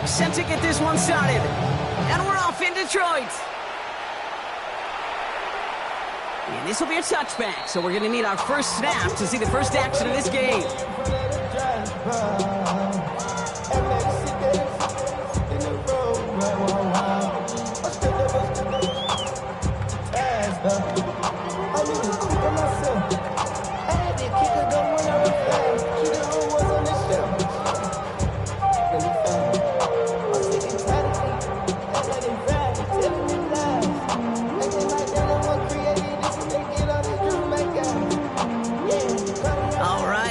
set to get this one started. And we're off in Detroit. And this will be a touchback, so we're going to need our first snap to see the first action of this game.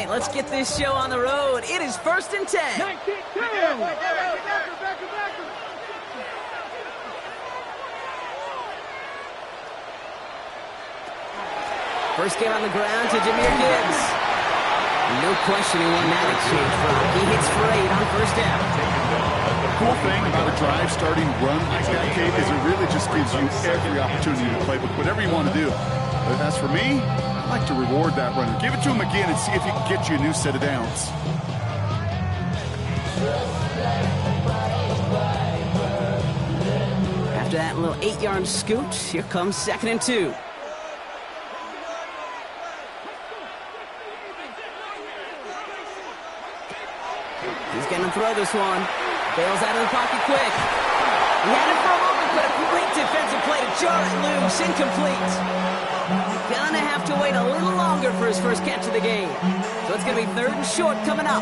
Let's get this show on the road. It is 1st and 10. First game on the ground to Jahmyr Gibbs. No question he won that exchange, Brock. He hits for 8 on first down. The cool thing about a drive starting run like that, Kate, is it really just gives you every opportunity to play with whatever you want to do. But as for me, I like to reward that runner. Give it to him again and see if he can get you a new set of downs. After that little 8-yard scoot, here comes 2nd and 2. He's going to throw this one. Bails out of the pocket quick. He had it for a moment, but a great defensive play to jar it loose. Incomplete. Gonna have to wait a little longer for his first catch of the game. So it's going to be 3rd and short coming up.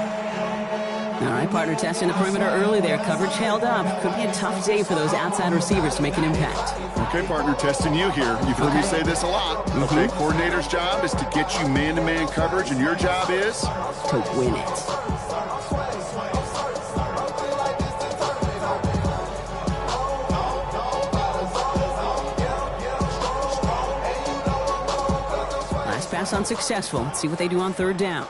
All right, partner, testing the perimeter early there. Coverage held up. Could be a tough day for those outside receivers to make an impact. Okay, partner, testing you here. You've heard me say this a lot. Okay, coordinator's job is to get you man-to-man coverage, and your job is? To win it. Pass unsuccessful. Let's see what they do on 3rd down.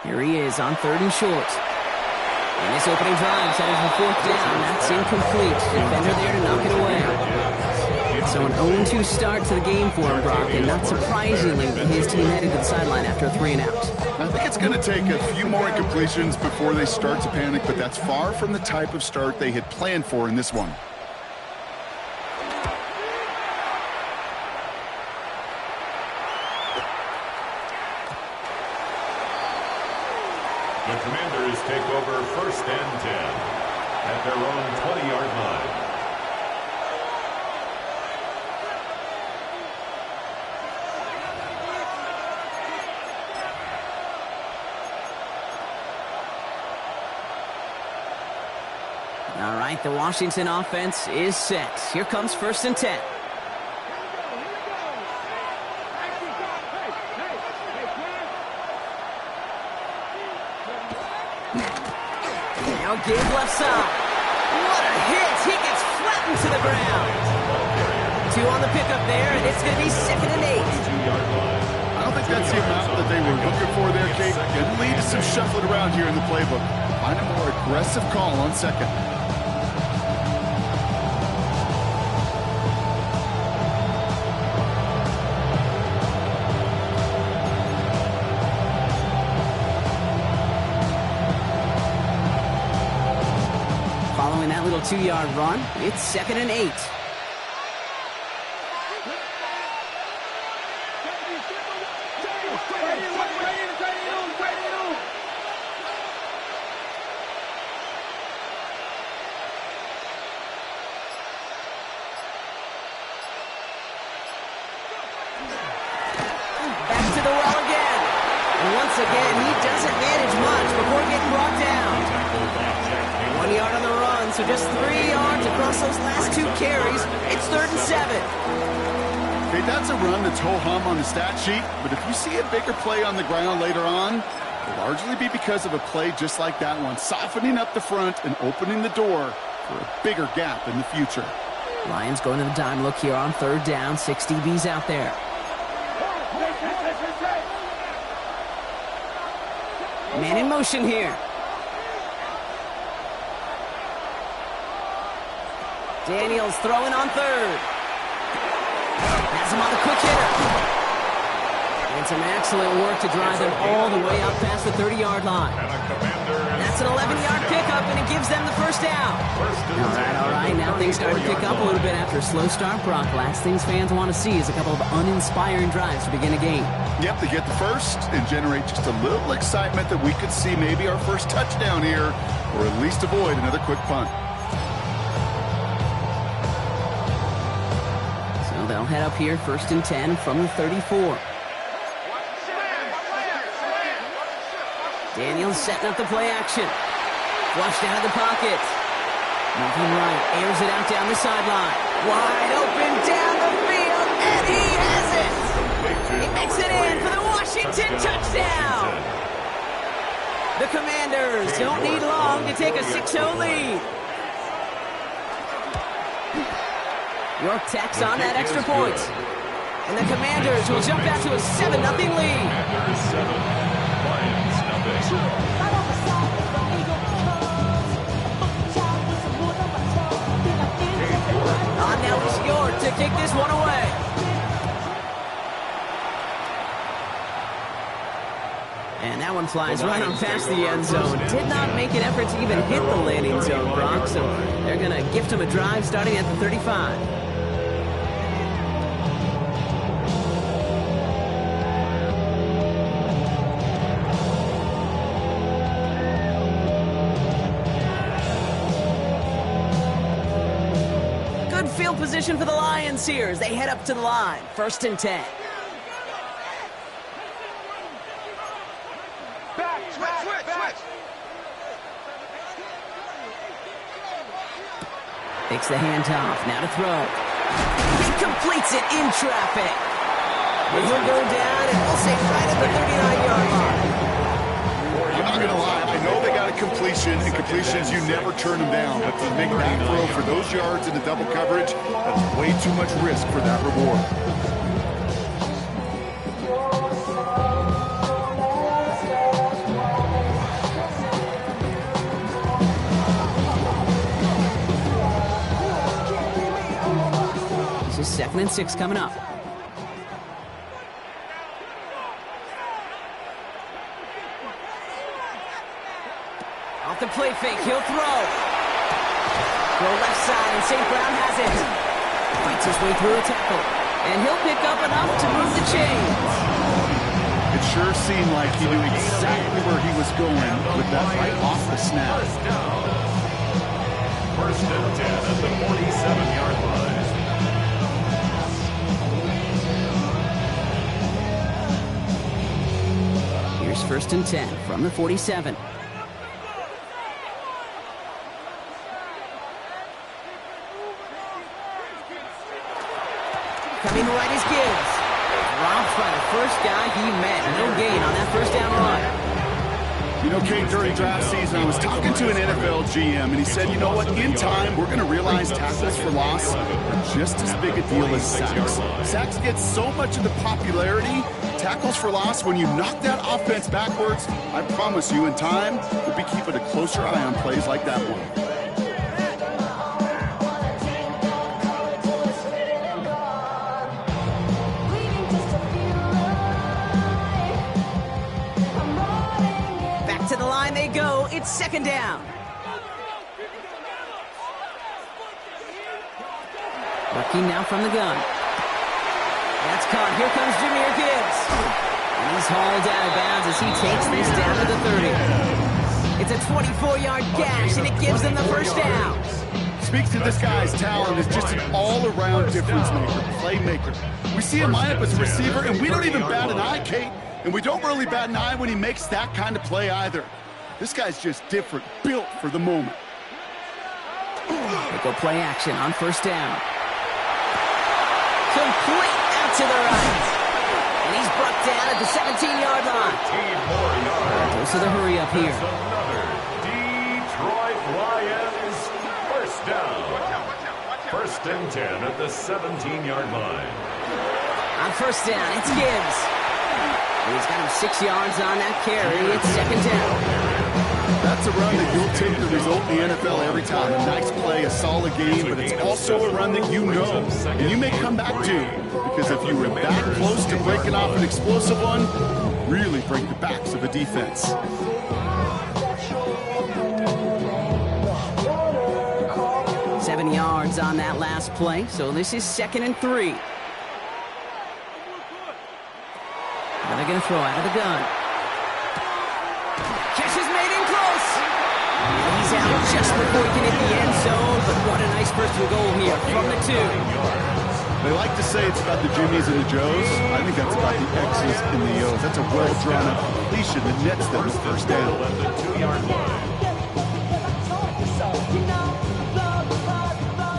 Here he is on 3rd and short. And this opening drive set for 4th down. That's incomplete. Defender there to knock it away. So an 0-2 start to the game for him, Brock, and not surprisingly, his team headed to the sideline after a 3-and-out. I think it's going to take a few more incompletions before they start to panic, but that's far from the type of start they had planned for in this one. The Commanders take over 1st and 10 at their own 20-yard line. All right, the Washington offense is set. Here comes 1st and 10. Now Gibbs left side. What a hit! He gets flattened to the ground. 2 on the pickup there, and it's going to be 2nd and 8. I don't think that's the amount that they were looking for there, Kate. Going to lead to some shuffling around here in the playbook. Find a more aggressive call on 2nd. Following that little 2-yard run, it's 2nd and 8. Back to the well again. And once again, he doesn't manage much before getting brought down. 1 yard on the run, so just 3 yards across those last 2 carries. It's 3rd and 7. Okay, that's a run that's ho-hum on the stat sheet, but if you see a bigger play on the ground later on, it'll largely be because of a play just like that one, softening up the front and opening the door for a bigger gap in the future. Lions going to the dime look here on 3rd down. 6 DBs out there. Man in motion here. Daniels throwing on 3rd. him on the quick hitter. And some excellent work to drive them all the way up past the 30-yard line. That's an 11-yard pickup, and it gives them the first down. All right. Now things start to pick up a little bit after a slow start, Brock. Last things fans want to see is a couple of uninspiring drives to begin a game. Yep, they get the first and generate just a little excitement that we could see maybe our first touchdown here, or at least avoid another quick punt. So they'll head up here, 1st and 10 from the 34. Daniels setting up the play action. Flushed out of the pocket. Moving right, airs it out down the sideline. Wide open down the field, and he has it! He makes it in for the Washington touchdown! The Commanders don't need long to take a 6-0 lead. York tacks on that extra point. And the Commanders will jump out to a 7-0 lead. Now it's York to kick this one away. And that one flies right on past the end zone. Did not make an effort to even hit the landing zone, Brock. So they're going to gift him a drive starting at the 35. Field position for the Lions here as they head up to the line. 1st and 10. Switch. Takes the handoff. Now to throw. He completes it in traffic. And he'll go down and we'll say right at the 39-yard line. I'm not going to lie. I know they got a completion, and completions, you never turn them down. But to make that throw for those yards in the double coverage, that's way too much risk for that reward. This is 2nd and 6 coming up. Off the play fake, he'll throw. Throw left side, and St. Brown has it. Fights his way through a tackle. And he'll pick up enough to move the chains. It sure seemed like he knew exactly where he was going with that right off the snap. 1st and 10 at the 47-yard line. Here's 1st and 10 from the 47. Coming right is Gibbs. Dropped by the first guy he met. No gain on that 1st down run. You know, Kate, during draft season, I was talking to an NFL GM, and he said, you know what, in time, we're going to realize tackles for loss are just as big a deal as sacks. Sacks get so much of the popularity. Tackles for loss, when you knock that offense backwards, I promise you, in time, we'll be keeping a closer eye on plays like that one. To the line they go. It's 2nd down. Looking now from the gun. That's caught. Here comes Jahmyr Gibbs. And he's hauled out of bounds as he takes this down to the 30. It's a 24-yard gash, and it gives them the 1st down. Speaks to this guy's talent as just an all-around difference maker, playmaker. We see him line up as a receiver, and we don't even bat an eye, Kate. And we don't really bat an eye when he makes that kind of play either. This guy's just different, built for the moment. They go play action on 1st down. Complete out to the right. And he's brought down at the 17-yard line. 18 more yards. Goes to the hurry up here. Another Detroit Lions 1st down. 1st and 10 at the 17-yard line. On 1st down, it's Gibbs. He's got him 6 yards on that carry. It's 2nd down. That's a a run that you'll take the result in the NFL every time. A nice play, a solid game, but it's also a run that you know and you may come back to, because if you were that close to breaking off an explosive one, really break the backs of a defense. Seven yards on that last play, so this is 2nd and 3. Now they're going to throw out of the gun. Catch is made in close. And he's out just before he can hit the end zone, but what a nice first and goal here from the 2. They like to say it's about the Jimmies and the Joes. I think that's about the X's and the O's. That's a well-drawn-up completion that nets them the first down. At the 2-yard line.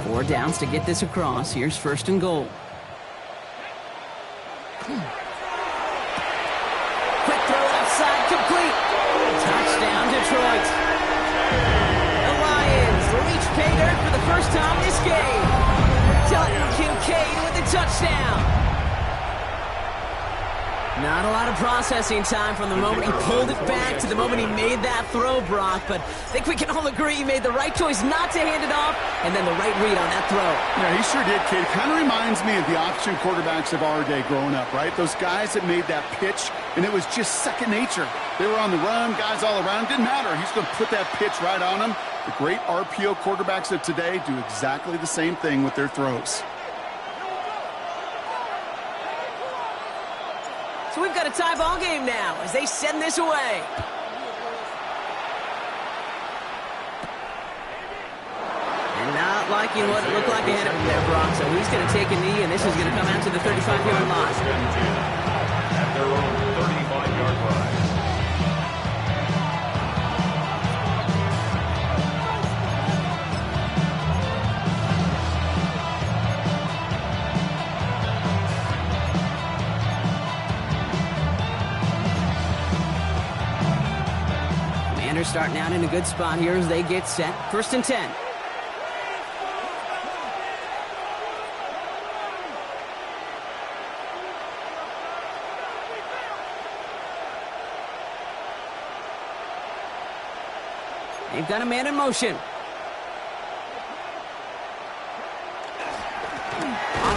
4 downs to get this across. Here's 1st and goal. Quick throw left side, complete. Touchdown, Detroit. The Lions reach pay dirt for the first time this game. Dalton Kincaid with a touchdown. Not a lot of processing time from the moment he pulled it back to the moment he made that throw, Brock, but I think we can all agree he made the right choice not to hand it off, and then the right read on that throw. Yeah, he sure did, kid. Kind of reminds me of the option quarterbacks of our day growing up, right? Those guys that made that pitch, and it was just second nature. They were on the run, guys all around. Didn't matter. He's going to put that pitch right on them. The great RPO quarterbacks of today do exactly the same thing with their throws. So we've got a tie ball game now as they send this away. And not liking what it looked like ahead of him there, Brock. So he's going to take a knee, and this is going to come out to the 35-yard line. At their own 35-yard line. Starting out in a good spot here as they get set. 1st and 10. They've got a man in motion. On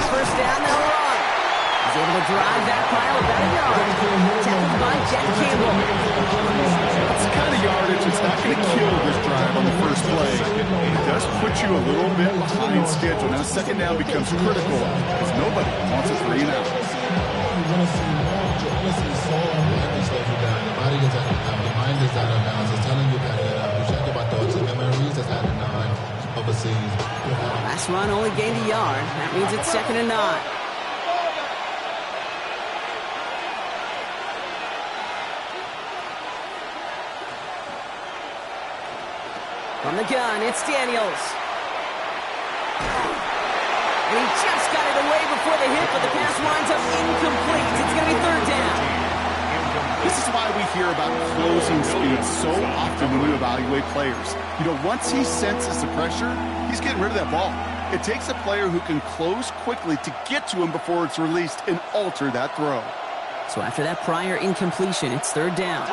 1st down, they'll run. He's able to drive that pile about a yard. Tackled by Jack Campbell. That's the kind of yardage that's not going to kill this drive on the first play. It does put you a little bit behind schedule. Now, 2nd down becomes critical because nobody wants a 3 and out. Last run only gained a yard. That means it's 2nd and 9. From the gun, it's Daniels. And he just got it away before the hit, but the pass winds up incomplete. It's going to be 3rd down. This is why we hear about closing speed so often when we evaluate players. You know, once he senses the pressure, he's getting rid of that ball. It takes a player who can close quickly to get to him before it's released and alter that throw. So after that prior incompletion, it's 3rd down.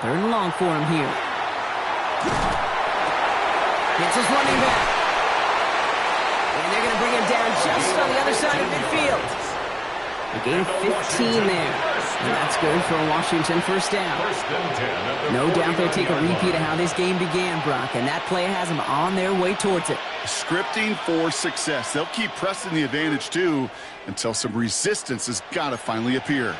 Third and long for him here. Gets his running back. And they're going to bring him down just on the other side of midfield. A gain of 15 there. And that's good for a Washington 1st down. No doubt they'll take a repeat of how this game began, Brock. And that play has them on their way towards it. Scripting for success. They'll keep pressing the advantage, too, until some resistance has got to finally appear.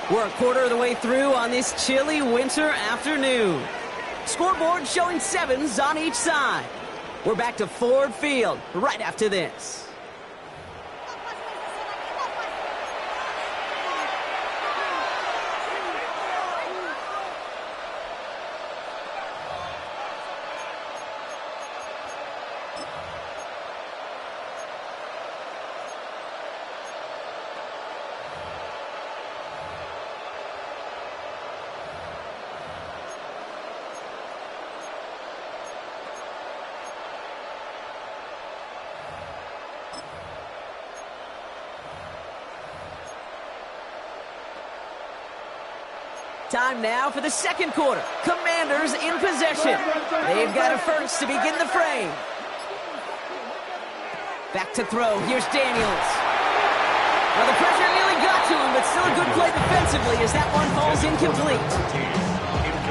We're a quarter of the way through on this chilly winter afternoon. Scoreboard showing 7s on each side. We're back to Ford Field right after this. Time now for the second quarter. Commanders in possession. They've got a first to begin the frame. Back to throw. Here's Daniels. Well, the pressure nearly got to him, but still a good play defensively as that one falls incomplete.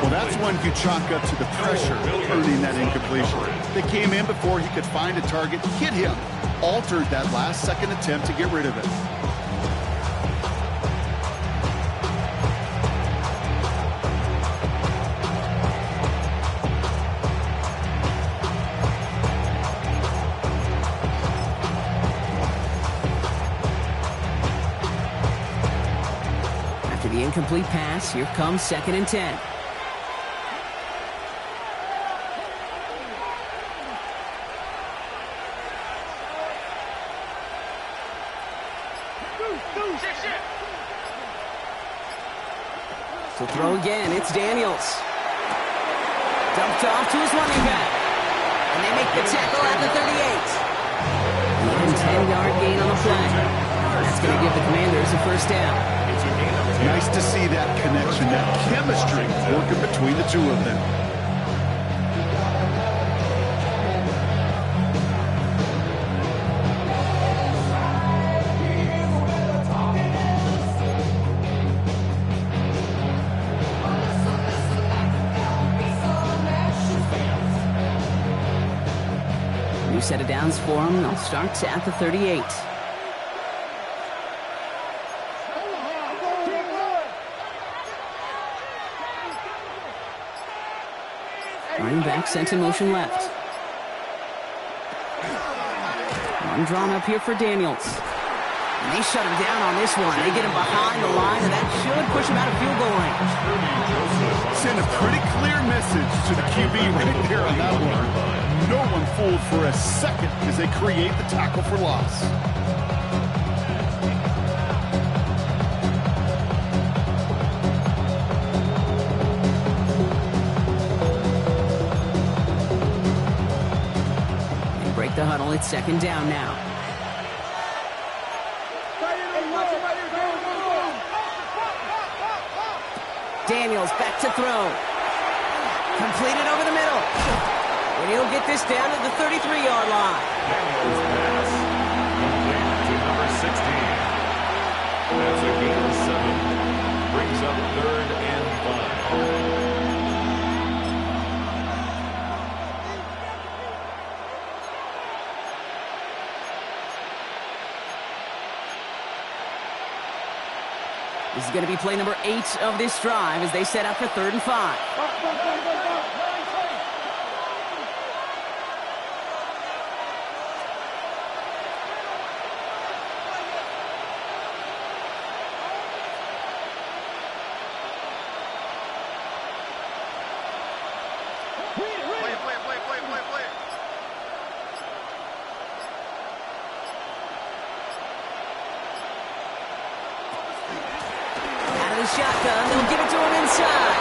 Well, that's one you chalk up to the pressure earning that incompletion. They came in before he could find a target, hit him, altered that last-second attempt to get rid of it. After the incomplete pass, here comes 2nd and 10. To throw again, it's Daniels. Dumped off to his running back. And they make the tackle at the 38. Even 10-yard gain on the play. That's going to give the Commanders a first down. Nice to see that connection, that chemistry working between the two of them. New set of downs for them. They'll start at the 38. Running back sent in motion left. One drawn up here for Daniels. And they shut him down on this one. They get him behind the line, and that should push him out of field goal range. Send a pretty clear message to the QB right there on that one. No one fooled for a second as they create the tackle for loss. They break the huddle. It's 2nd down now. Daniels back to throw. Completed over the middle. And he'll get this down to the 33-yard line. Daniels pass. Complete to number 16. That's a gain of 7. Brings up 3rd and 5. This is going to be play number 8 of this drive as they set up for 3rd and 5. Shotgun, they'll give it to him inside.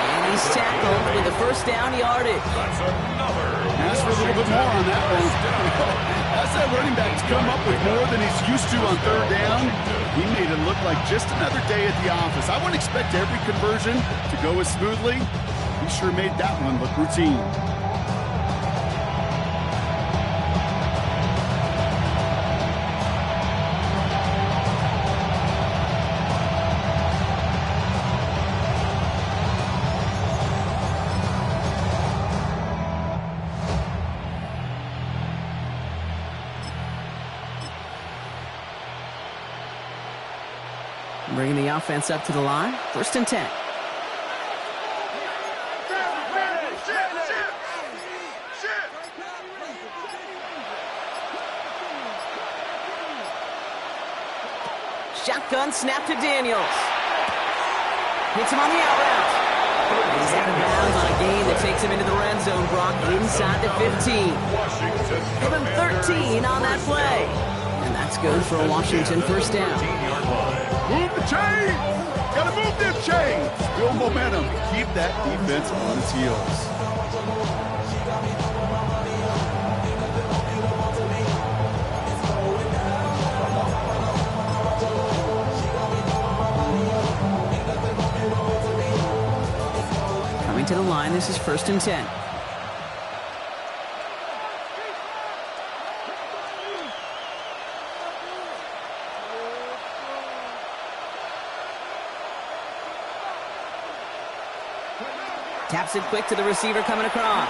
And he's tackled with the first down yardage. That's another. Ask for a little bit more on that one. As that running back's come up with more than he's used to on 3rd down, he made it look like just another day at the office. I wouldn't expect every conversion to go as smoothly. He sure made that one look routine. Bringing the offense up to the line. 1st and 10. Shotgun snap to Daniels. Hits him on the out route. He's out of bounds on a gain that takes him into the red zone, Brock, inside the 15. Give him 13 on that play. And that's good for a Washington first down. Move the chains! Gotta move them chains! Build momentum. Keep that defense on its heels. line. This is 1st and 10. Taps it quick to the receiver coming across.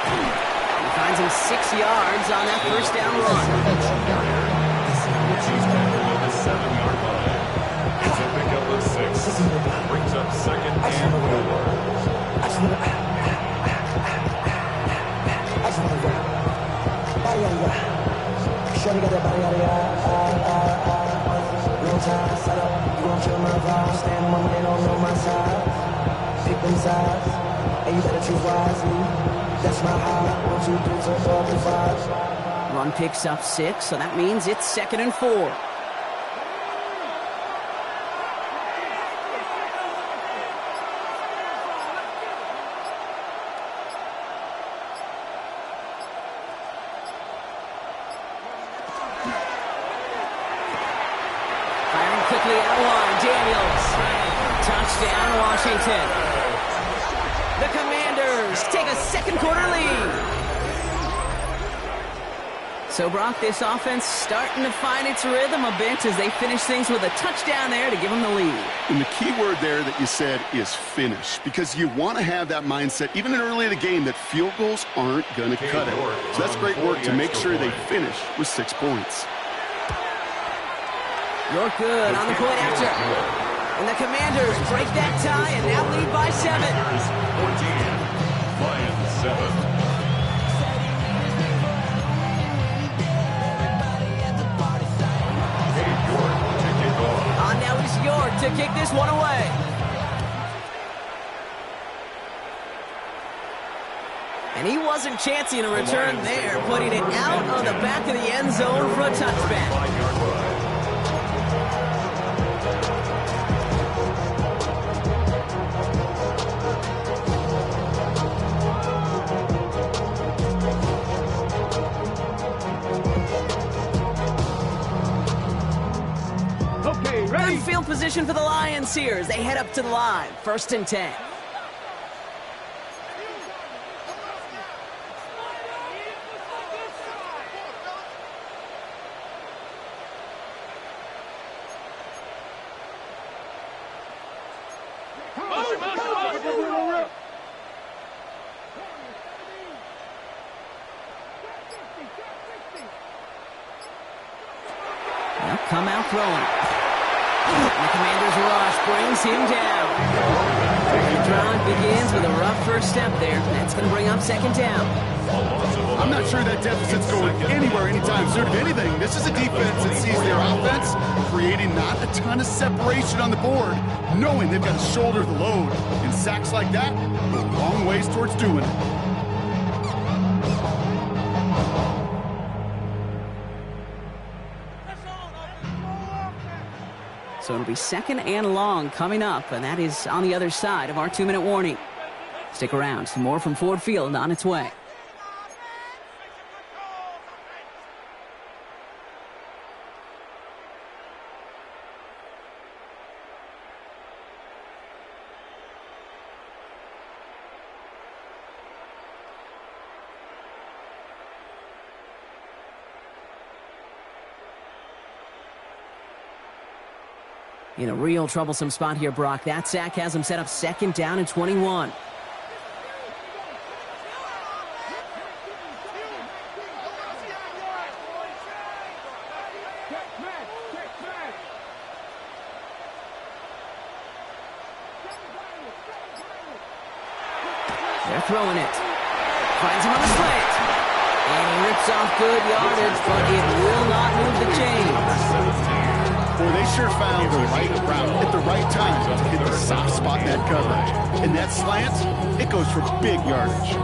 He finds him 6 yards on that first down run. He's tackled at the 7-yard line. It's a pickup of 6. Brings up 2nd and 4. Run picks up 6, so that means it's 2nd and 4. Firing quickly out of line, Daniels. Touchdown, Washington. The Commanders take a second quarter lead. So, Brock, this offense starting to find its rhythm a bit as they finish things with a touchdown there to give them the lead. And the key word there that you said is finish, because you want to have that mindset, even in early in the game, that field goals aren't going to cut it. So that's great work to make sure they finish with 6 points. You're good on the point after. And the Commanders break that tie and now lead by 7. 14. Lions 7. Now it's York to kick this one away. And he wasn't chancing a return there, putting it out of the back of the end zone for a touchback. Good field position for the Lions here as they head up to the line. 1st and 10. Now come out throwing. The Commander's rush brings him down. The drive begins with a rough first step there. That's going to bring up 2nd down. I'm not sure that deficit's going anywhere anytime soon. If anything, this is a defense that sees their offense creating not a ton of separation on the board, knowing they've got to shoulder the load. And sacks like that go a long ways towards doing it. So it'll be 2nd and long coming up, and that is on the other side of our 2-minute warning. Stick around. Some more from Ford Field on its way. In a real troublesome spot here, Brock. That sack has him set up 2nd down and 21. They're throwing it. Finds him on the slant. And he rips off good yardage, but it will not move the chains. Boy, they sure found the right route at the right time to hit the soft spot in that coverage. And that slant, it goes for big yardage.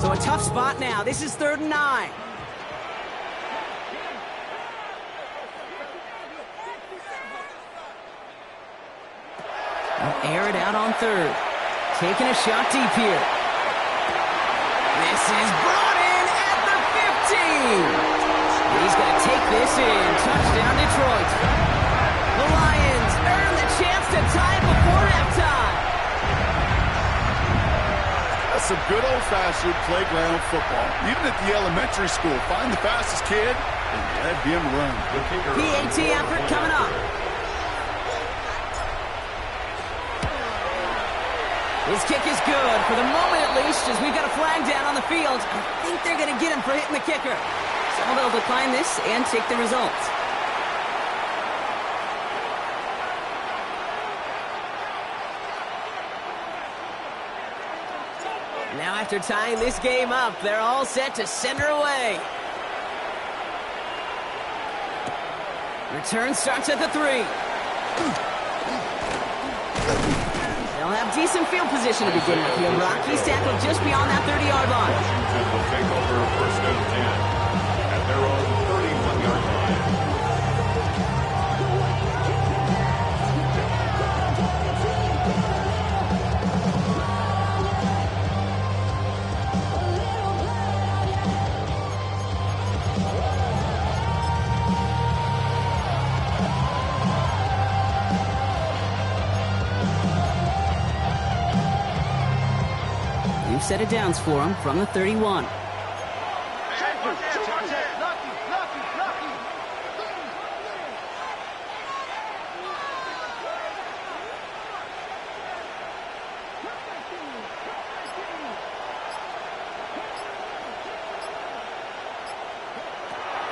So a tough spot now. This is 3rd and 9. They'll air it out on 3rd. Taking a shot deep here. This is brought in at the 15. He's going to take this in. Touchdown, Detroit. The Lions earn the chance to tie it before halftime. That's some good old-fashioned playground football. Even at the elementary school, find the fastest kid and let him run. PAT effort coming up. His kick is good, for the moment at least, as we've got a flag down on the field. I think they're going to get him for hitting the kicker. So they'll decline this and take the results. Now after tying this game up, they're all set to send her away. Return starts at the 3. They'll have decent field position to begin with here. Rocky's tackled just beyond that 30-yard line. And will take over first and 10 at their own 31-yard line. Set of downs for him from the 31.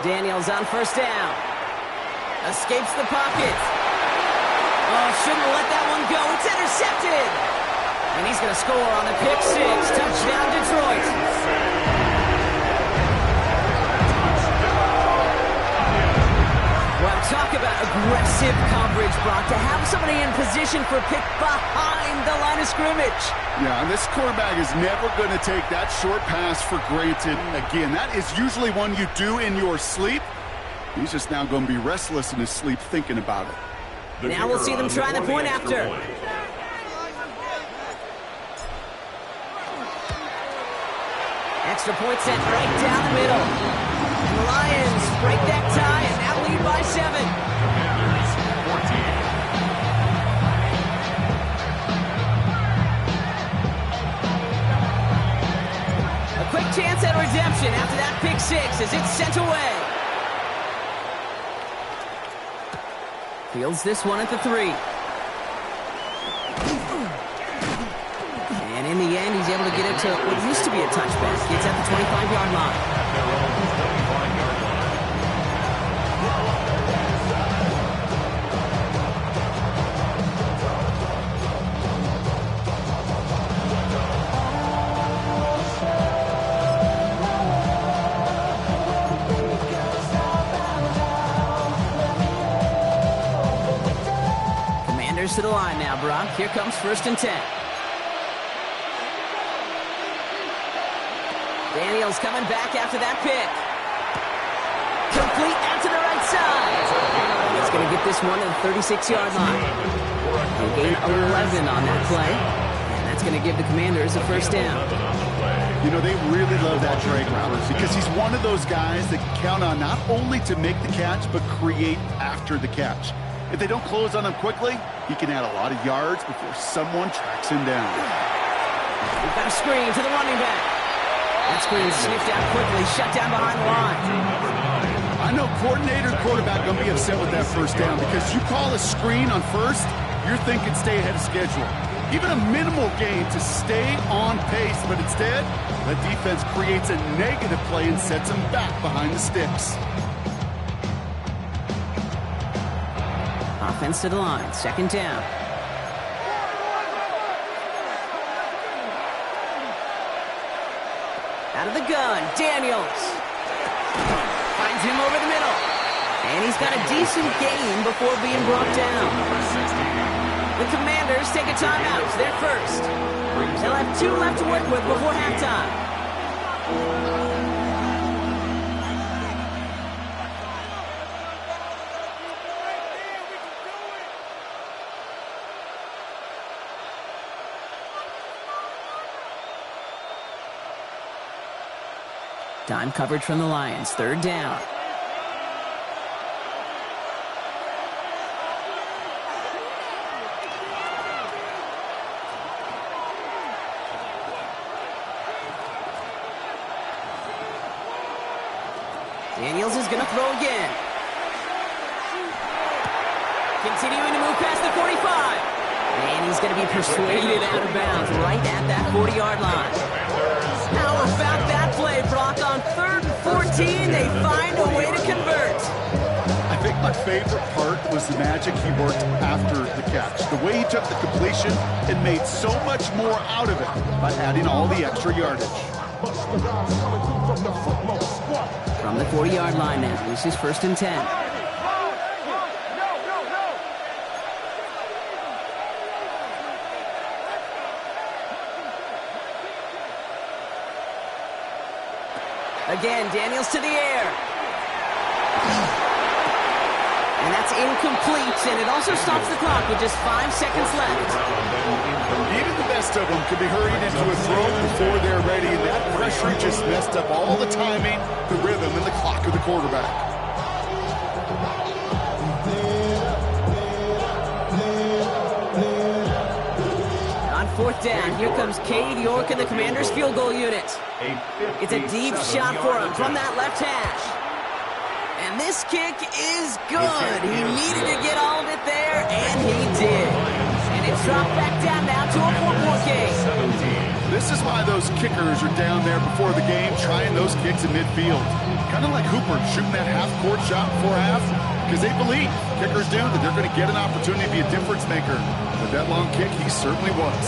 Daniels on first down. Escapes the pocket. Oh, shouldn't have let that one go. It's intercepted. And he's going to score on the pick 6. Touchdown, Detroit. Well, talk about aggressive coverage, Brock. To have somebody in position for pick behind the line of scrimmage. Yeah, and this quarterback is never going to take that short pass for granted. Again, that is usually one you do in your sleep. He's just now going to be restless in his sleep thinking about it. Now we'll see them try the point after. Extra point set right down the middle. And the Lions break that tie and now lead by 7. Commanders 14. A quick chance at redemption after that pick 6 as it's sent away. Fields this one at the 3. And in the end, he's able to get it to what used to be a touchback. It's at the 25-yard line. At their own 25-yard line. Commanders to the line now, Brock. Here comes first and 10. Daniels coming back after that pick. Complete out to the right side. He's going to get this one to the 36-yard line. They gain 11 on that play. And that's going to give the Commanders a first down. You know, they really love that drag route because he's one of those guys that can count on not only to make the catch, but create after the catch. If they don't close on him quickly, he can add a lot of yards before someone tracks him down. We've got a screen to the running back. That screen sniffed out quickly, shut down behind the line. I know coordinator and quarterback going to be upset with that first down because you call a screen on first, you're thinking stay ahead of schedule. Even a minimal gain to stay on pace, but instead, the defense creates a negative play and sets them back behind the sticks. Offense to the line, second down. Out of the gun, Daniels. Finds him over the middle. And he's got a decent gain before being brought down. The Commanders take a timeout. They're first. They'll have 2 left to work with before halftime. Dime coverage from the Lions. Third down. Daniels is going to throw again. Continuing to move past the 45. And he's going to be persuaded out of bounds right at that 40-yard line. How about that play, Brock? On 3rd and 14, they find a way to convert. I think my favorite part was the magic he worked after the catch. The way he took the completion and made so much more out of it by adding all the extra yardage. From the 40-yard line now, this is 1st and 10. Again, Daniels to the air. And that's incomplete, and it also stops the clock with just 5 seconds left. Even the best of them could be hurried into a throw before they're ready. That pressure just messed up all the timing, the rhythm, and the clock of the quarterback. On 4th down, here comes Cade York and the Commanders' field goal unit. It's a deep shot for him from that left hash. And this kick is good. He needed to get all of it there, and he did. And it's dropped back down now to a 4-point game. This is why those kickers are down there before the game trying those kicks in midfield. Kind of like Hooper shooting that half-court shot before half, because they believe, kickers do, that they're going to get an opportunity to be a difference maker. With that long kick, he certainly was.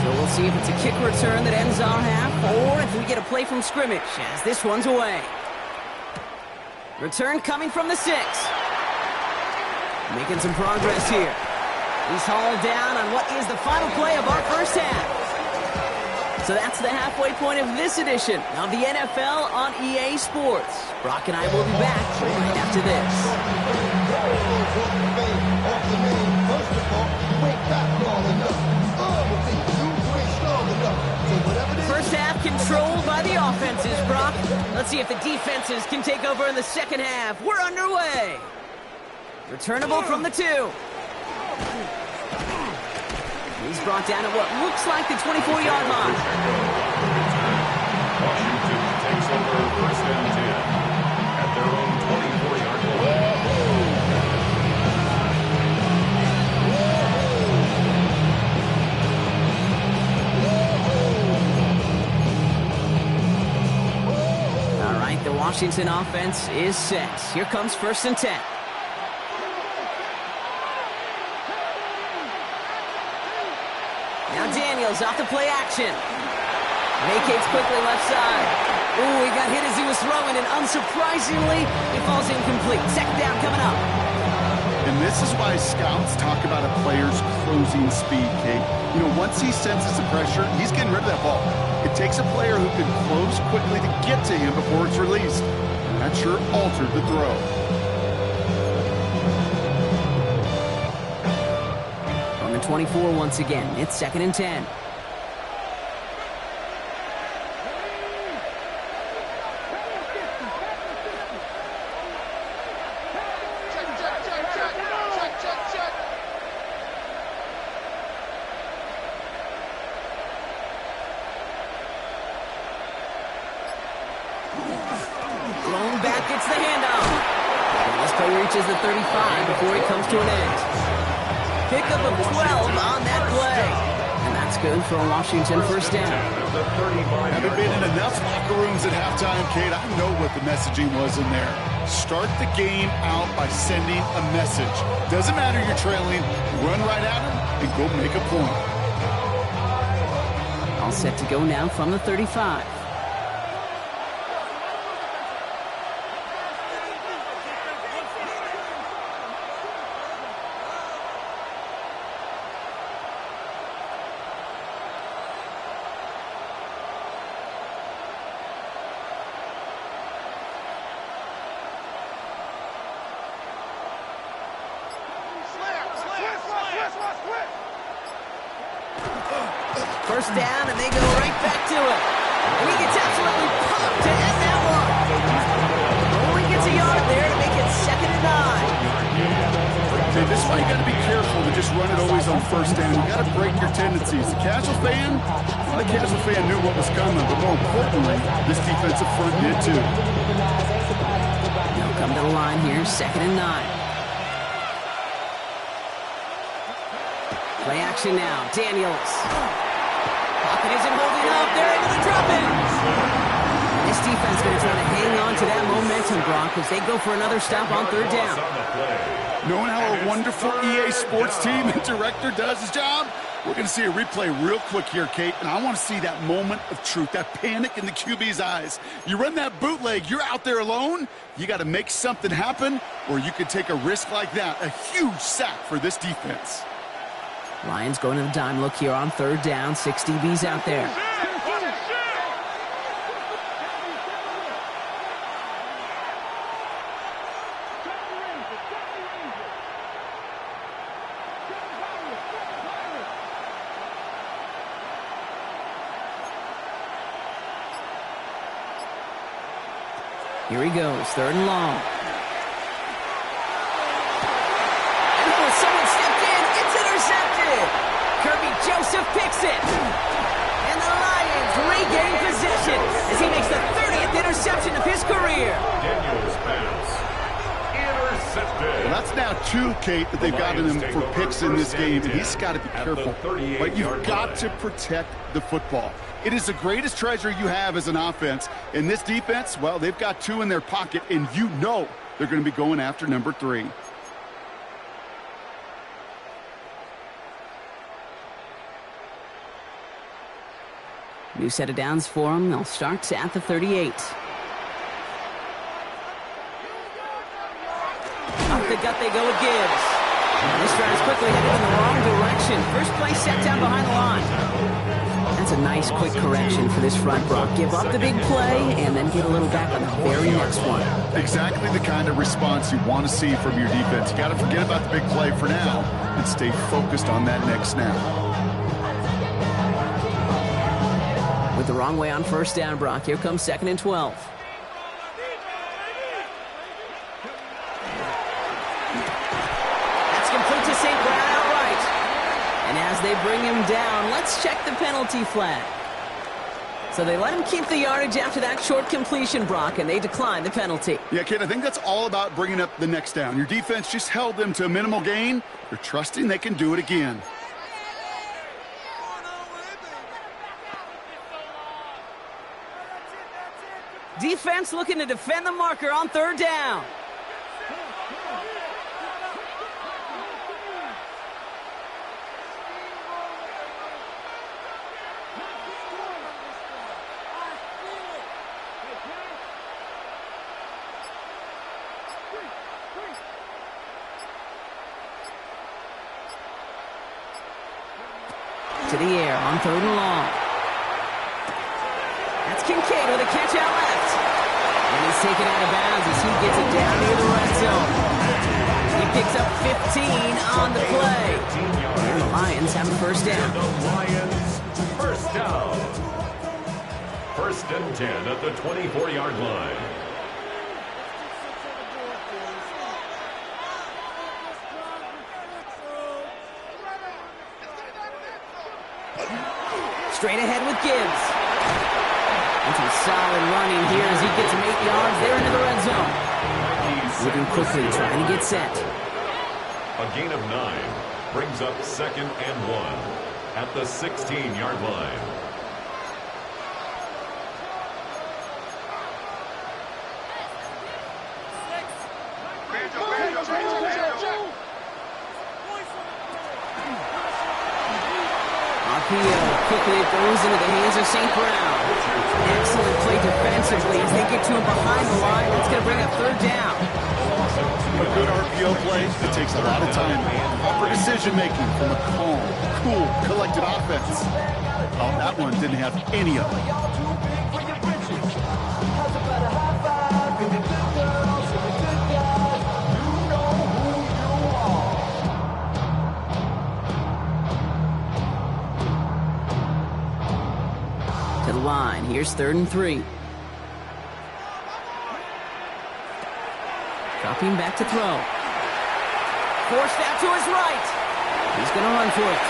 So we'll see if it's a kick return that ends our half, or if we get a play from scrimmage, as this one's away. Return coming from the 6. Making some progress here. He's hauled down on what is the final play of our first half. So that's the halfway point of this edition of the NFL on EA Sports. Brock and I will be back right after this. First half controlled by the offenses, Brock. Let's see if the defenses can take over in the second half. We're underway. Returnable from the 2. He's brought down at what looks like the 24-yard line. Washington takes over 1st and 10 at their own 24-yard line. All right, the Washington offense is set. Here comes 1st and 10. Now Daniels off the play action. Vacates quickly left side. Ooh, he got hit as he was throwing, and unsurprisingly, it falls incomplete. Second down coming up. And this is why scouts talk about a player's closing speed, Kate. You know, once he senses the pressure, he's getting rid of that ball. It takes a player who can close quickly to get to him before it's released. And that sure altered the throw. On the 24 once again, it's 2nd and 10. Thrown back, gets the handoff. And this play reaches the 35 before he comes to an end. Pickup of 12 on that play. And that's good for a Washington first down. Having been in enough locker rooms at halftime, Kate, I know what the messaging was in there. Start the game out by sending a message. Doesn't matter you're trailing, run right at them and go make a point. All set to go now from the 35. First down, and they go right back to it. And he gets absolutely pumped to end that one. Only gets a yard there to make it 2nd and 9. Okay, this is why you got to be careful to just run it always on first down. You got to break your tendencies. The casual fan knew what was coming, but more importantly, this defensive front did too. They'll come to the line here, 2nd and 9. Play action now. Daniels. Pocket isn't holding up. They're able to drop it. This defense going to try to hang on to that momentum, Brock, as they go for another stop on 3rd down. Knowing how a wonderful EA Sports team and director does his job, we're going to see a replay real quick here, Kate, and I want to see that moment of truth, that panic in the QB's eyes. You run that bootleg, you're out there alone, you got to make something happen, or you could take a risk like that, a huge sack for this defense. Lions going to the dime look here on 3rd down. 6 DBs out there. Here he goes, 3rd and long. And someone stepped in. It's intercepted. Kirby Joseph picks it. And the Lions regain possession as he makes the 30th interception of his career. Daniels pass. Intercepted. Well, that's now 2, Kate, that they've gotten him for picks in this game, and he's got to be careful. Right? You've got to protect the football. It is the greatest treasure you have as an offense. And this defense, well, they've got 2 in their pocket, and you know they're going to be going after number 3. New set of downs for them. They'll start at the 38. Up the gut they go with Gibbs. And this drive is quickly headed in the wrong direction. First play set down behind the line. That's a nice quick correction for this front, Brock. Give up the big play and then get a little back on the very next one. Exactly the kind of response you want to see from your defense. You got to forget about the big play for now and stay focused on that next snap. With the wrong way on first down, Brock. Here comes 2nd and 12. That's complete to St. Brown outright. And as they bring him down, let's check the penalty flag. So they let him keep the yardage after that short completion, Brock, and they decline the penalty. Yeah, kid, I think that's all about bringing up the next down. Your defense just held them to a minimal gain. You're trusting they can do it again. Defense looking to defend the marker on 3rd down. To the air on 3rd and long. That's Kincaid with a catch out left. And he's taken out of bounds as he gets it down near the red zone. He picks up 15 on the play. And the Lions have a first down. The Lions first down. 1st and 10 at the 24-yard line. Straight ahead with Gibbs. And some solid running here as he gets him 8 yards there into the red zone. Moving quickly, trying to get set. A gain of 9 brings up 2nd and 1 at the 16-yard line. Quickly it goes into the hands of St. Brown. Excellent play defensively as they get to him behind the line. That's going to bring up 3rd down. A good RGO play, it takes a lot of time. Proper decision-making from a calm, cool, collected offense. Oh, that one didn't have any of it. To the line. Here's 3rd and 3. Dropping back to throw. Forced out to his right. He's going to run for it.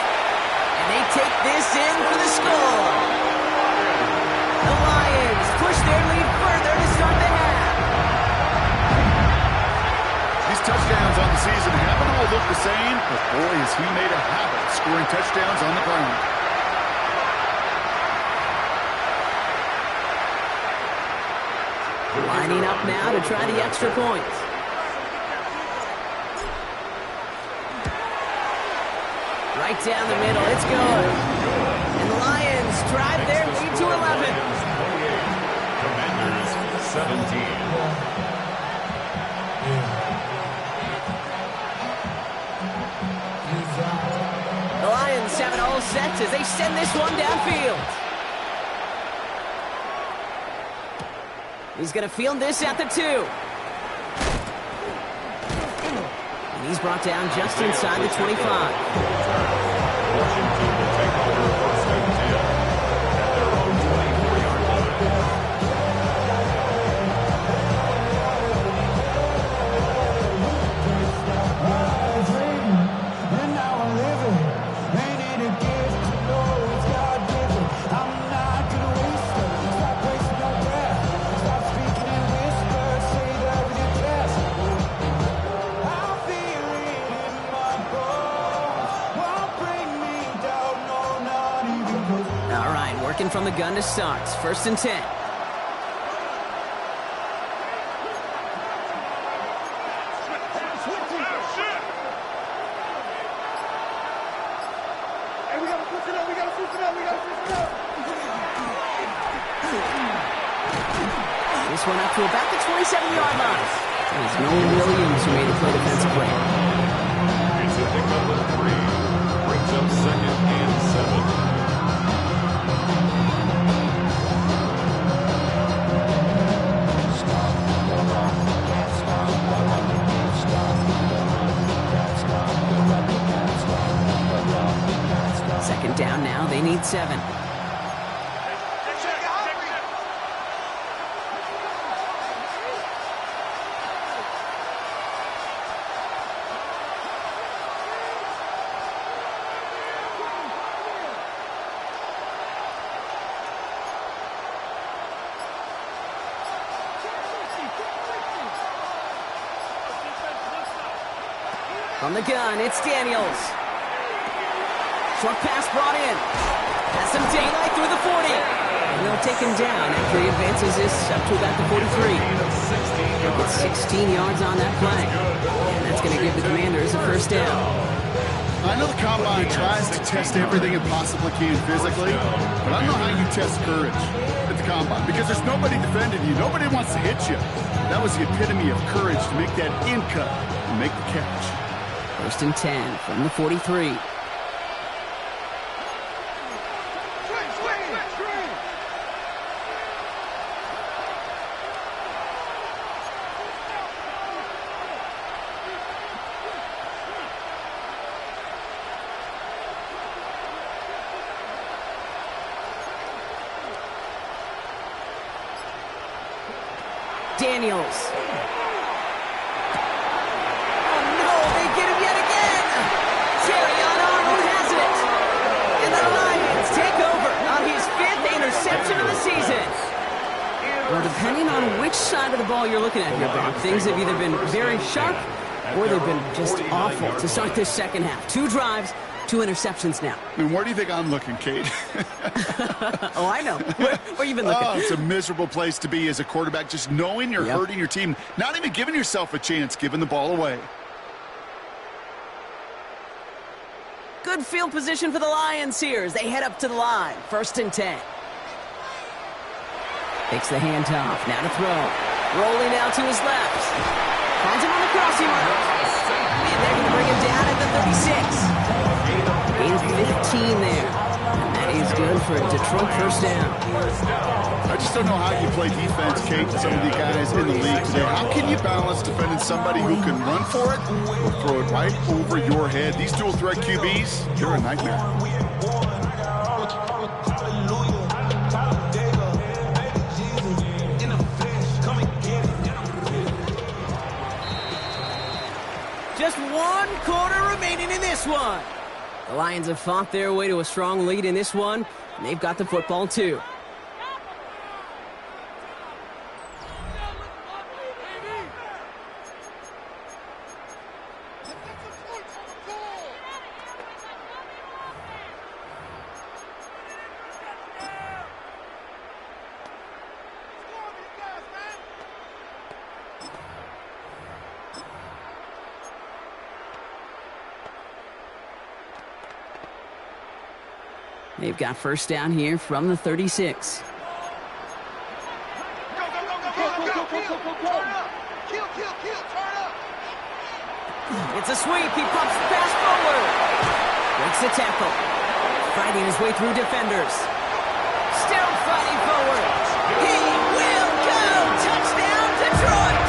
And they take this in for the score. The Lions push their lead further to start the half. These touchdowns on the season haven't all looked the same, but boy, has he made a habit of scoring touchdowns on the ground. Lining up now to try the extra point. Right down the middle, it's good. And the Lions drive their lead to 11. Commanders 17. The Lions have it all set as they send this one downfield. He's going to field this at the 2. And he's brought down just inside the 25. Washington will take over 1st and 10 at their own 24-yard line. From the gun to start. 1st and 10. Hey, we gotta switch it up. This one up to about the 27-yard line. It's Nolan Williams who made the play defensively. It's a pickup of 3. Brings up 2nd and 7. Second down now, they need 7. From the gun, it's Daniels. Short pass brought in. Has some daylight through the 40. And they'll take him down after he advances this up to about the 43. Gets 16 yards on that play. And that's going to give the Commanders a 1st down. I know the Combine tries to test everything it possibly can physically, but I don't know how you test courage at the Combine because there's nobody defending you. Nobody wants to hit you. That was the epitome of courage to make that in cut and make the catch. 1st and 10 from the 43. Daniels. Oh no, they get him yet again! Terrion Arnold has it! And the Lions take over on his 5th interception of the season. Well, depending on which side of the ball you're looking at here, Bob, things have either been very sharp or they've been just awful to start this second half. 2 drives, 2 interceptions now. And where do you think I'm looking, Kate? Oh, I know. Where you been looking? Oh, it's a miserable place to be as a quarterback, just knowing you're hurting your team, not even giving yourself a chance, giving the ball away. Good field position for the Lions here as they head up to the line. 1st and 10. Takes the handoff. Now to throw. Rolling out to his left. Finds him on the crossing route. And they're going to bring him down at the 36. Gain of 15 there. And that is good for a Detroit 1st down. I just don't know how you play defense, Kate, with some of the guys in the league today. How can you balance defending somebody who can run for it or throw it right over your head? These dual threat QBs, they're a nightmare. 1 quarter remaining in this one. The Lions have fought their way to a strong lead in this one, and they've got the football too. They've got first down here from the 36. It's a sweep. He pops the pass forward. Breaks the tackle. Fighting his way through defenders. Still fighting forward. He will go. Touchdown, Detroit.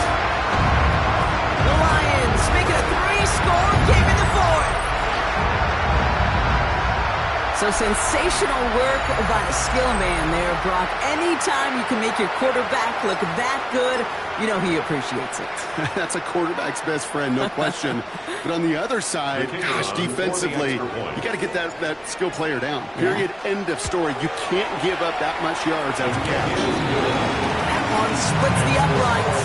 The Lions make it a 3-score game in the fourth. So sensational work by the skill man there, Brock. Anytime you can make your quarterback look that good, you know he appreciates it. That's a quarterback's best friend, no question. But on the other side, gosh, defensively, you got to get that skill player down. Period. End of story. You can't give up that much yards as a catch. That one splits the uprights.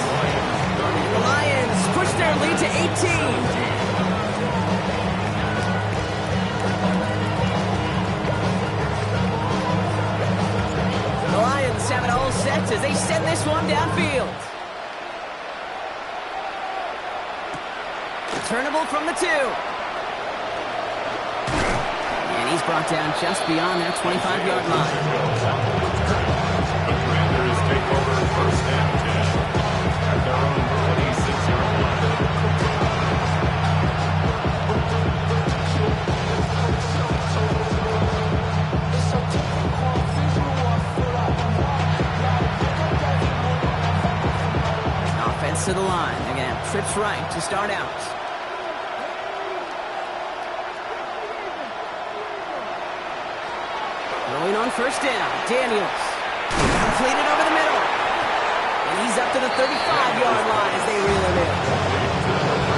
The Lions push their lead to 18. The Lions have it all set as they send this one downfield. Returnable from the 2. And he's brought down just beyond that 25-yard line. The Commanders take over first and 10 at their own 26-yard line. Offense to the line. They're going to have trips right to start out. Going on first down, Daniels. Completed over the middle. And he's up to the 35-yard line as they reel him in.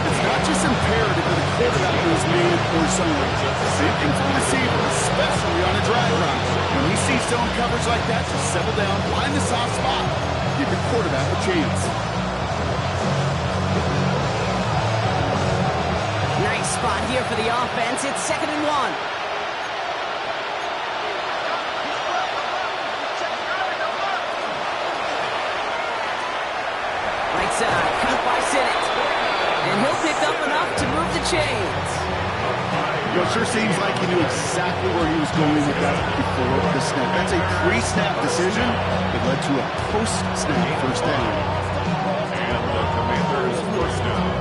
It's not just imperative that a quarterback moves man or zone. Same thing for the receiver, especially on a drag run. When you see zone coverage like that, just settle down, find the soft spot. Give your quarterback a chance. Nice spot here for the offense. It's 2nd and 1. Cut by Sinnott. And he'll pick up enough to move the chains. It sure seems like he knew exactly where he was going with that before the snap. That's a pre-snap decision that led to a post-snap first down. And the Commanders first down.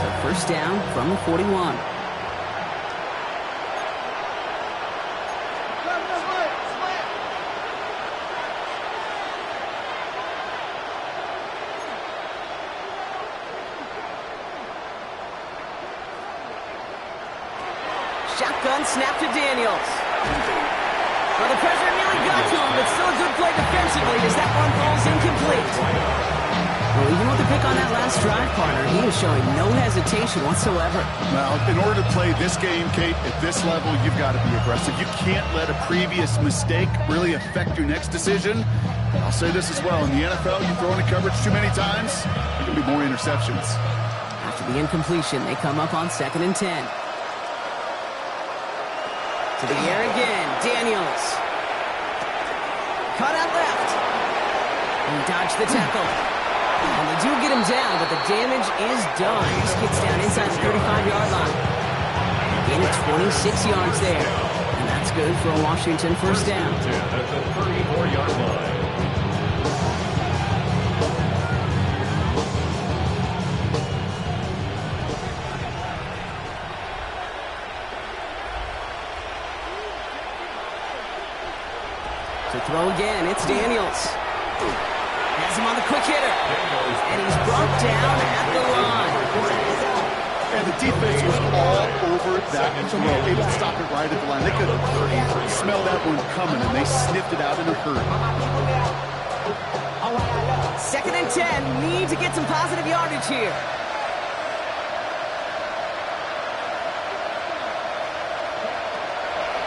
So first down from the 41. Shotgun snap to Daniels. Well, the pressure nearly got to him, but still a good play defensively as that one falls incomplete. Well, even with the pick on that last drive, partner, he is showing no hesitation whatsoever. Well, in order to play this game, Kate, at this level, you've got to be aggressive. You can't let a previous mistake really affect your next decision. I'll say this as well. In the NFL, you throw into coverage too many times, there can be more interceptions. After the incompletion, they come up on 2nd and 10. To the air again, Daniels. Cut out left. He dodged the tackle. And they do get him down, but the damage is done. He skids down inside the 35-yard line. Gain of 26 yards there. And that's good for a Washington first down. At the 34-yard line. To throw again, it's Daniels. Has him on the quick hitter. And he's brought down at the line. And the defense was all over that throw, able to stop it right at the line. They could smell that one coming, and they sniffed it out in a hurry. Second and 10. Need to get some positive yardage here.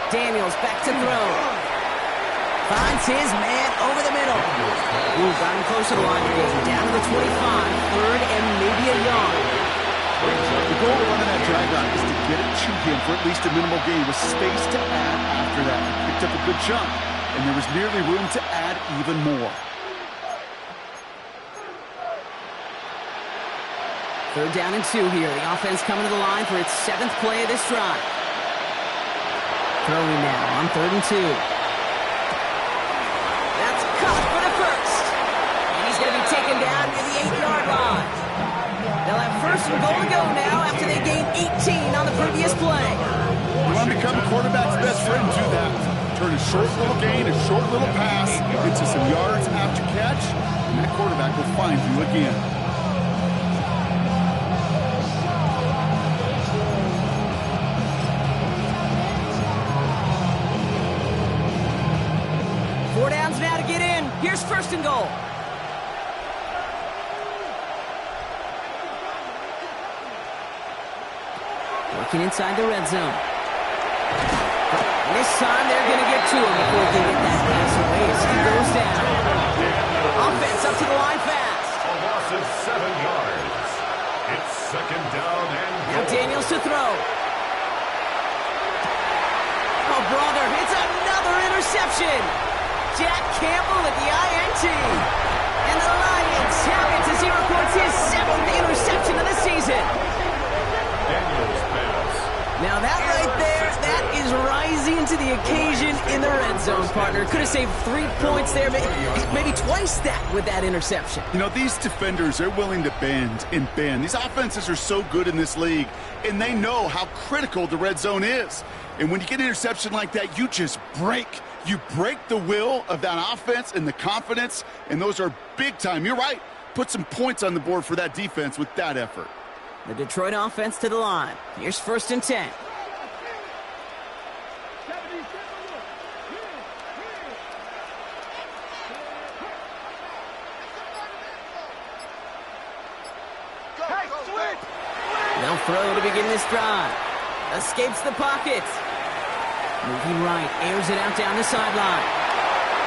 Daniels back to throw. Finds his man over the middle. Ooh, got him close to the line again. Down to the 25. Third and maybe a yard. The goal of running that drag route is to get it to him for at least a minimal gain with space to add after that. He picked up a good chunk, and there was nearly room to add even more. Third down and 2 here. The offense coming to the line for its 7th play of this drive. Throwing now on 3rd and 2. That's caught for the first. And he's going to be taken down near the 8-yard line. They'll have first and goal to go now after they gained 18 on the previous play. You want to become a quarterback's best friend, do that. Turn a short little gain, a short little pass into some yards after catch, and that quarterback will find you again. Four downs now to get in. Here's first and goal. Working inside the red zone. This time they're going to get to him before they get that pass away as he goes down. Offense up to the line fast. A loss of 7 yards. It's second down and Now Daniels to throw. Oh, brother, it's another interception. Jack Campbell at the INT. And the Lions have it as he records his 7th interception of the season. Daniels pass. Now that right there, that is rising to the occasion in the red zone, partner. Could have saved 3 points there, maybe twice that with that interception. You know, these defenders are willing to bend and bend. These offenses are so good in this league, and they know how critical the red zone is. And when you get an interception like that, you just break. You break the will of that offense and the confidence, and those are big time. You're right. Put some points on the board for that defense with that effort. The Detroit offense to the line. Here's first and 10. They'll throw to begin this drive. Escapes the pocket. Moving right, airs it out down the sideline.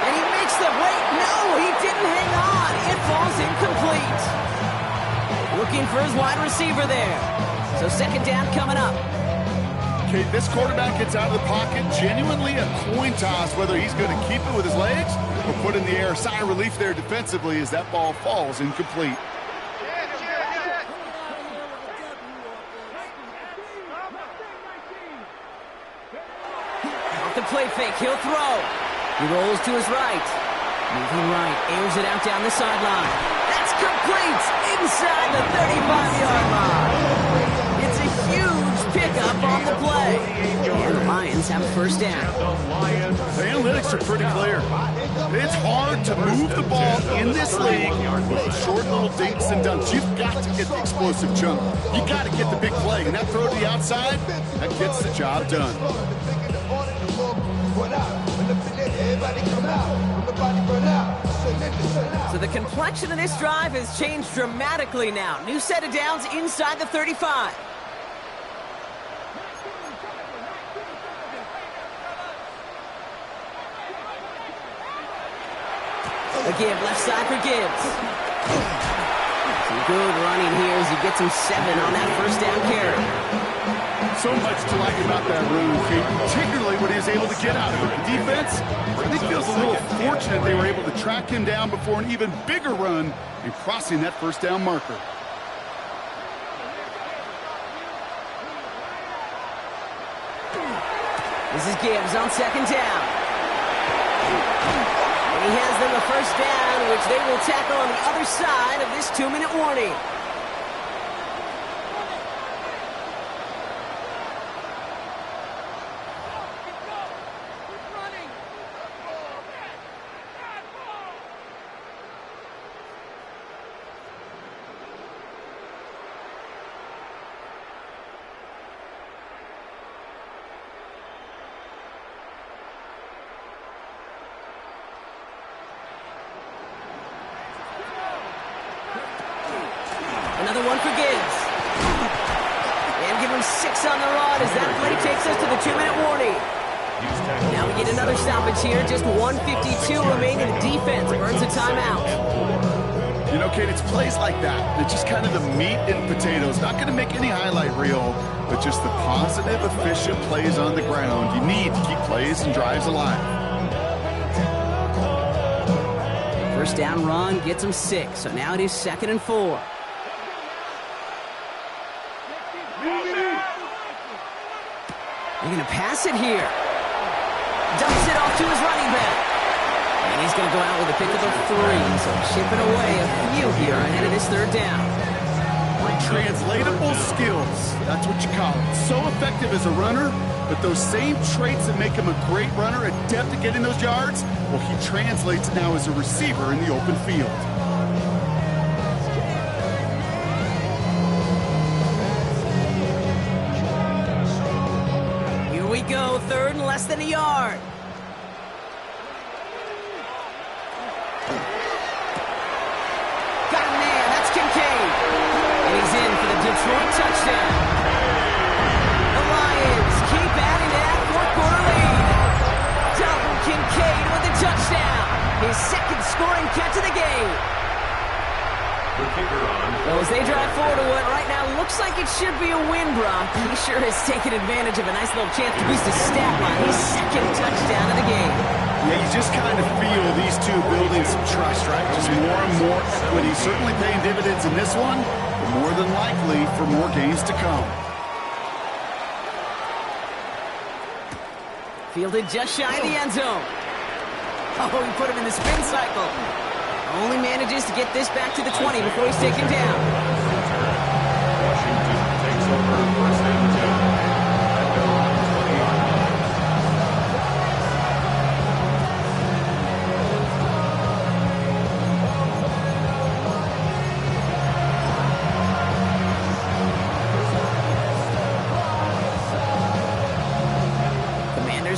And he makes the break. No, he didn't hang on. It falls incomplete. Looking for his wide receiver there. So second down coming up. Okay, this quarterback gets out of the pocket. Genuinely a coin toss whether he's going to keep it with his legs or put in the air. Sigh of relief there defensively as that ball falls incomplete. Off the play fake, he'll throw. He rolls to his right. Moving right, airs it out down the sideline. That's complete inside the 35-yard line. It's a huge pickup on the play. And the Lions have a first down. The analytics are pretty clear. It's hard to move the ball in this league with short little dinks and dunks. You've got to get the explosive jump. You got to get the big play. And that throw to the outside, that gets the job done. So the complexion of this drive has changed dramatically now. New set of downs inside the 35. Again, left side for Gibbs. Some good running here as he gets him 7 on that first down carry. So much to like about that run, Kate, particularly when he was able to get out of it. The defense, I think, feels a little fortunate they were able to track him down before an even bigger run and crossing that first down marker. This is Gibbs on second down. And he has them a first down, which they will tackle on the other side of this 2-minute warning. him 6 on the run as that play takes us to the 2-minute warning. Now we get another stoppage here. Just 1:52 remaining. The defense burns a timeout. You know, Kate, it's plays like that. It's just kind of the meat and potatoes. Not going to make any highlight reel, but just the positive, efficient plays on the ground you need to keep plays and drives alive. First down run gets him 6, so now it is 2nd and 4. They're going to pass it here. Dumps it off to his running back. And he's going to go out with a pick of 3, so chipping away a few here ahead of this 3rd down. Translatable skills. That's what you call it. So effective as a runner, but those same traits that make him a great runner, adept at getting those yards, well, he translates now as a receiver in the open field. Here we go, 3rd and less than a yard. Detroit touchdown. The Lions keep adding to that 4th-quarter lead. Dalton Kincaid with a touchdown. His 2nd scoring catch of the game. Well, as they drive forward to what right now looks like it should be a win, Brock, he sure has taken advantage of a nice little chance to boost his stat line. His 2nd touchdown of the game. Yeah, you just kind of feel these two building some trust, right? Just more and more equity. Certainly paying dividends in this one, but more than likely for more games to come. Fielded just shy of the end zone. Oh, he put him in the spin cycle. Only manages to get this back to the 20 before he's taken down. Washington takes over 1st and 10.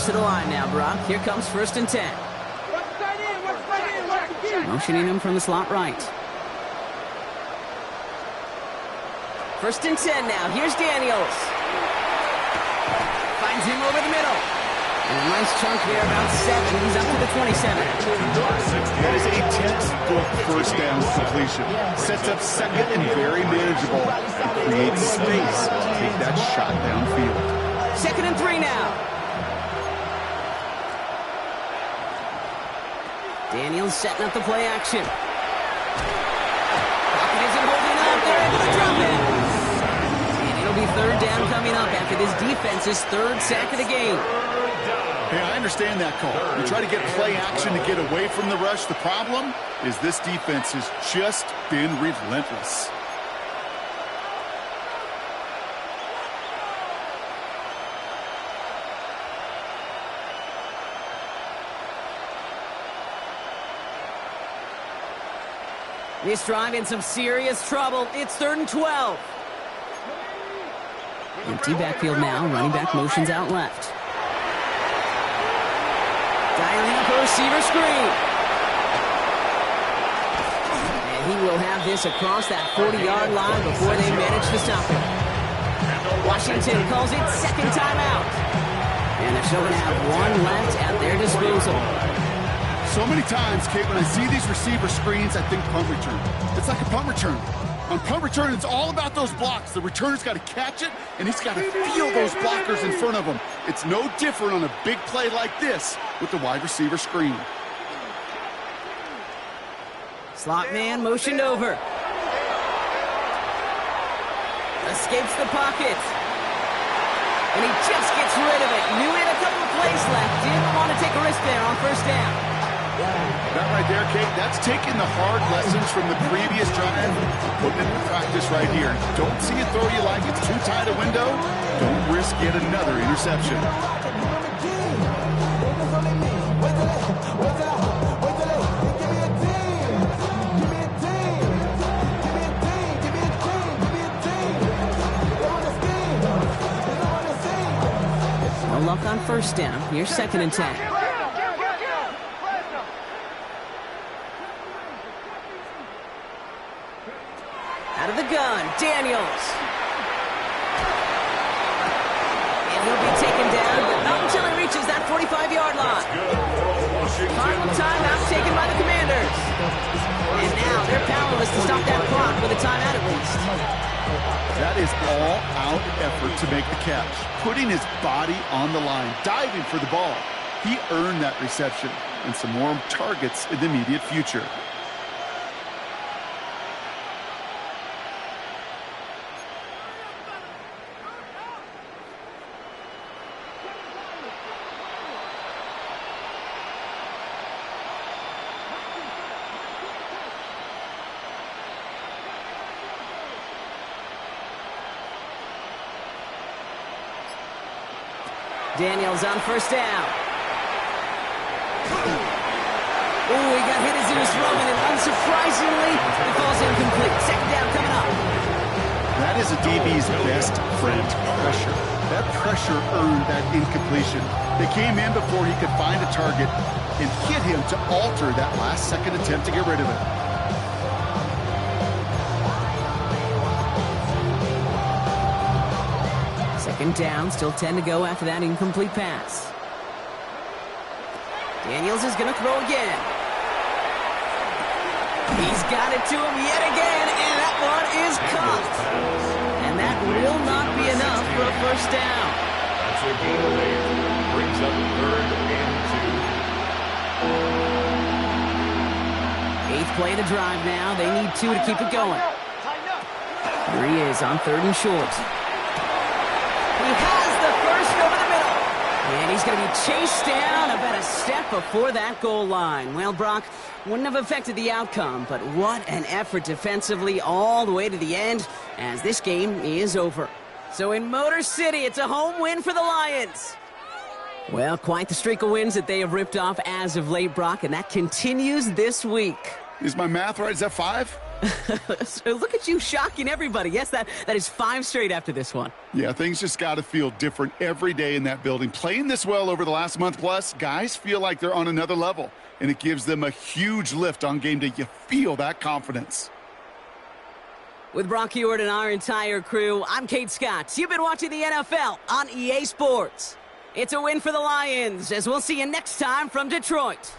To the line now, Brock. Here comes 1st and 10. Motioning him from the slot right. 1st and 10 now. Here's Daniels. Finds him over the middle. And a nice chunk there, about 7. He's up to the 27. That is a textbook 1st down completion. Sets up 2nd and very manageable. And creates space to take that shot downfield. 2nd and 3 now. Daniels setting up the play action. Pocket isn't holding up. They're able to drop it. And it'll be 3rd down coming up after this defense's 3rd sack of the game. Hey, I understand that call. You try to get play action to get away from the rush. The problem is this defense has just been relentless. This drive in some serious trouble. It's 3rd and 12. Empty backfield now. Running back motions out left. Dialing up a receiver screen. And he will have this across that 40-yard line before they manage to stop him. Washington calls it 2nd timeout. And they're still going to have 1 left at their disposal. So many times, Kate, when I see these receiver screens, I think punt return. It's like a punt return. On punt return, it's all about those blocks. The returner's got to catch it, and he's got to feel those blockers in front of him. It's no different on a big play like this with the wide receiver screen. Slot man motioned over. Escapes the pocket. And he just gets rid of it. Knew he had a couple of plays left. Didn't want to take a risk there on 1st down. That right there, Kate, that's taking the hard lessons from the previous drive, putting it into practice right here. Don't see a throw you like it's too tight a window. Don't risk yet another interception. No luck on 1st down. Here's 2nd and 10. Out of the gun, Daniels. Final timeout taken by the Commanders. And now they're powerless to stop that clock with a timeout at least. That is all-out effort to make the catch, putting his body on the line, diving for the ball. He earned that reception and some more targets in the immediate future. Daniels on first down. Oh, he got hit as he was throwing, and unsurprisingly, it falls incomplete. Second down coming up. That is a DB's best friend, pressure. That pressure earned that incompletion. They came in before he could find a target and hit him to alter that last-second attempt to get rid of it. Second down, still 10 to go after that incomplete pass. Daniels is going to throw again. He's got it to him yet again, and that one is caught. And that will not be enough for a first down. That's a gain of 8. Brings up third and 2. Eighth play of the drive now. They need 2 to keep it going. Here he is on third and short. He has the first over the middle. And he's going to be chased down about a step before that goal line. Well, Brock, wouldn't have affected the outcome, but what an effort defensively all the way to the end as this game is over. So in Motor City, it's a home win for the Lions. Well, quite the streak of wins that they have ripped off as of late, Brock, and that continues this week. Is my math right? Is that 5? So look at you shocking everybody. Yes, that is 5 straight after this one. Yeah, things just got to feel different every day in that building. Playing this well over the last month plus, guys feel like they're on another level, and it gives them a huge lift on game day. You feel that confidence. With Brock Heward and our entire crew, I'm Kate Scott. You've been watching the NFL on EA Sports. It's a win for the Lions, as we'll see you next time from Detroit.